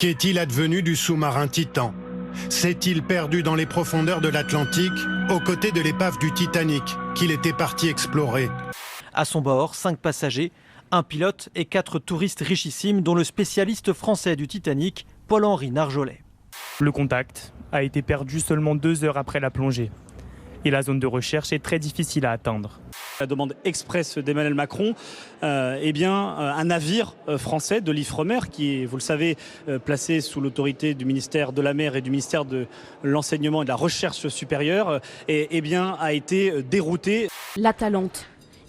Qu'est-il advenu du sous-marin Titan? S'est-il perdu dans les profondeurs de l'Atlantique, aux côtés de l'épave du Titanic, qu'il était parti explorer? À son bord, 5 passagers, un pilote et 4 touristes richissimes, dont le spécialiste français du Titanic, Paul-Henri Narjolet. Le contact a été perdu seulement 2 heures après la plongée. Et la zone de recherche est très difficile à atteindre. La demande express d'Emmanuel Macron, un navire français de l'Ifremer qui est, vous le savez, placé sous l'autorité du ministère de la Mer et du ministère de l'Enseignement et de la Recherche supérieure, a été dérouté. L'Atalante,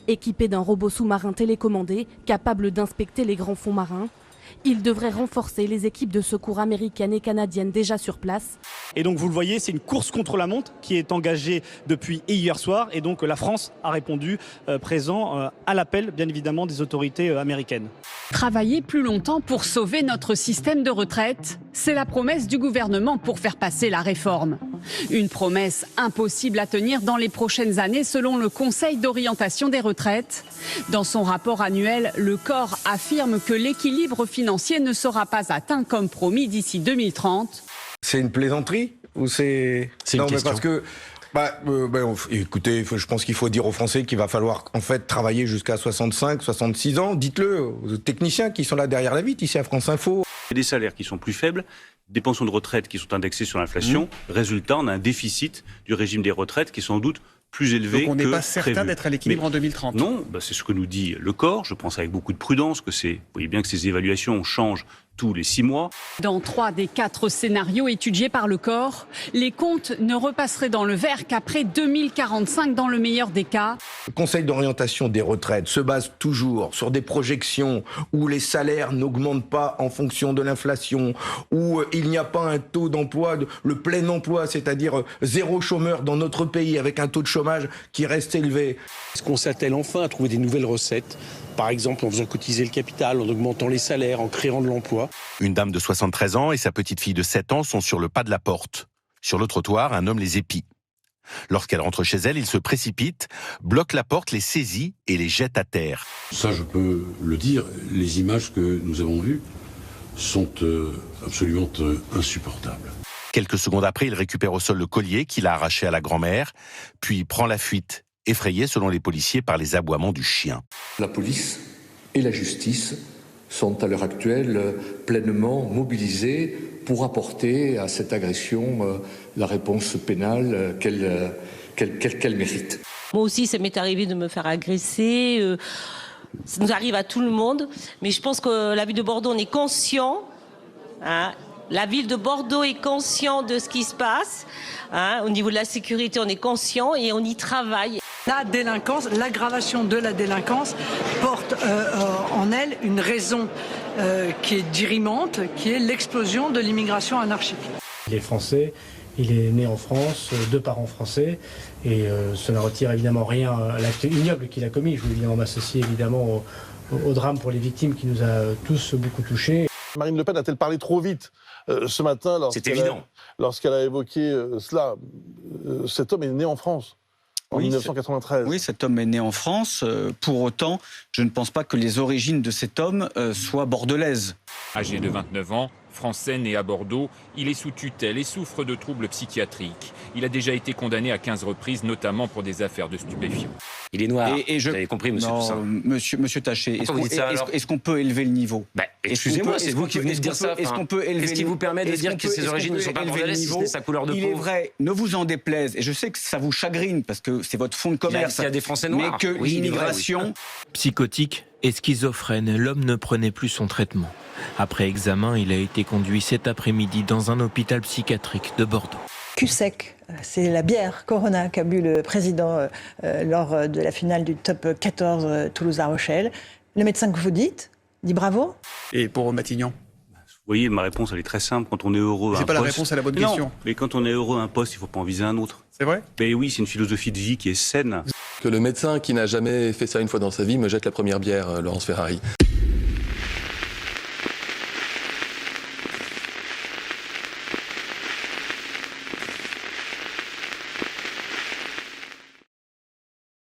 équipée d'un robot sous-marin télécommandé capable d'inspecter les grands fonds marins, il devrait renforcer les équipes de secours américaines et canadiennes déjà sur place. Et donc vous le voyez, c'est une course contre la montre qui est engagée depuis hier soir. Et donc la France a répondu présent à l'appel, bien évidemment, des autorités américaines. Travailler plus longtemps pour sauver notre système de retraite, c'est la promesse du gouvernement pour faire passer la réforme. Une promesse impossible à tenir dans les prochaines années selon le Conseil d'orientation des retraites. Dans son rapport annuel, le corps affirme que l'équilibre financier ne sera pas atteint comme promis d'ici 2030. C'est une plaisanterie ou c'est une question. Parce que écoutez, je pense qu'il faut dire aux Français qu'il va falloir en fait travailler jusqu'à 65, 66 ans. Dites-le aux techniciens qui sont là derrière la vitre ici à France Info. Il y a des salaires qui sont plus faibles, des pensions de retraite qui sont indexées sur l'inflation. Résultat, on a un déficit du régime des retraites qui est sans doute plus élevé que Donc on n'est pas certain prévu. d'être à l'équilibre en 2030. Non, c'est ce que nous dit le corps. Je pense avec beaucoup de prudence que vous voyez bien que ces évaluations changent tous les 6 mois. Dans 3 des 4 scénarios étudiés par le corps, les comptes ne repasseraient dans le vert qu'après 2045 dans le meilleur des cas. Le Conseil d'orientation des retraites se base toujours sur des projections où les salaires n'augmentent pas en fonction de l'inflation, où il n'y a pas un taux d'emploi, le plein emploi, c'est-à-dire 0 chômeur dans notre pays avec un taux de chômage qui reste élevé. Est-ce qu'on s'attelle enfin à trouver des nouvelles recettes, par exemple en faisant cotiser le capital, en augmentant les salaires, en créant de l'emploi? Une dame de 73 ans et sa petite fille de 7 ans sont sur le pas de la porte. Sur le trottoir, un homme les épie. Lorsqu'elle rentre chez elle, il se précipite, bloque la porte, les saisit et les jette à terre. Ça, je peux le dire, les images que nous avons vues sont absolument insupportables. Quelques secondes après, il récupère au sol le collier qu'il a arraché à la grand-mère, puis prend la fuite, effrayé selon les policiers par les aboiements du chien. La police et la justice sont à l'heure actuelle pleinement mobilisées pour apporter à cette agression la réponse pénale qu'elle mérite. Moi aussi, ça m'est arrivé de me faire agresser. Ça nous arrive à tout le monde. Mais je pense que la ville de Bordeaux, on est conscient. La ville de Bordeaux est conscient de ce qui se passe. Au niveau de la sécurité, on est conscient et on y travaille. La délinquance, l'aggravation de la délinquance porte en elle une raison qui est dirimante, qui est l'explosion de l'immigration anarchique. Il est français, il est né en France, 2 parents français, et ça ne retire évidemment rien à l'acte ignoble qu'il a commis. Je voulais bien m'associer évidemment au drame pour les victimes qui nous a tous beaucoup touchés. Marine Le Pen a-t-elle parlé trop vite ce matin lorsqu'elle a évoqué cela? Cet homme est né en France. En 1993. Oui, cet homme est né en France. Pour autant, je ne pense pas que les origines de cet homme soient bordelaises. Âgé de 29 ans, français né à Bordeaux, il est sous tutelle et souffre de troubles psychiatriques. Il a déjà été condamné à 15 reprises, notamment pour des affaires de stupéfiants. Il est noir, vous avez compris, monsieur Toussaint. Monsieur Taché, est-ce qu'on peut élever le niveau? Excusez-moi, c'est vous qui venez de dire ça. Qu'est-ce qui vous permet de dire que ses origines ne sont pas bordelaises si c'est sa couleur de peau? Il est vrai, ne vous en déplaise, et je sais que ça vous chagrine, parce que c'est votre fonds de commerce. Il y a des Français noirs. Mais que l'immigration... Psychotique et schizophrène, l'homme ne prenait plus son traitement. Après examen, il a été conduit cet après-midi dans un hôpital psychiatrique de Bordeaux. Cul-sec, c'est la bière Corona qu'a bu le président lors de la finale du top 14 Toulouse-La Rochelle. Le médecin que vous dites dit bravo. Et pour Matignon? Vous voyez, ma réponse, elle est très simple. Quand on est heureux à un poste... C'est pas la réponse à la bonne question. Mais quand on est heureux à un poste, il ne faut pas en viser un autre. C'est vrai? Mais oui, c'est une philosophie de vie qui est saine. Que le médecin qui n'a jamais fait ça une fois dans sa vie me jette la première bière, Laurence Ferrari.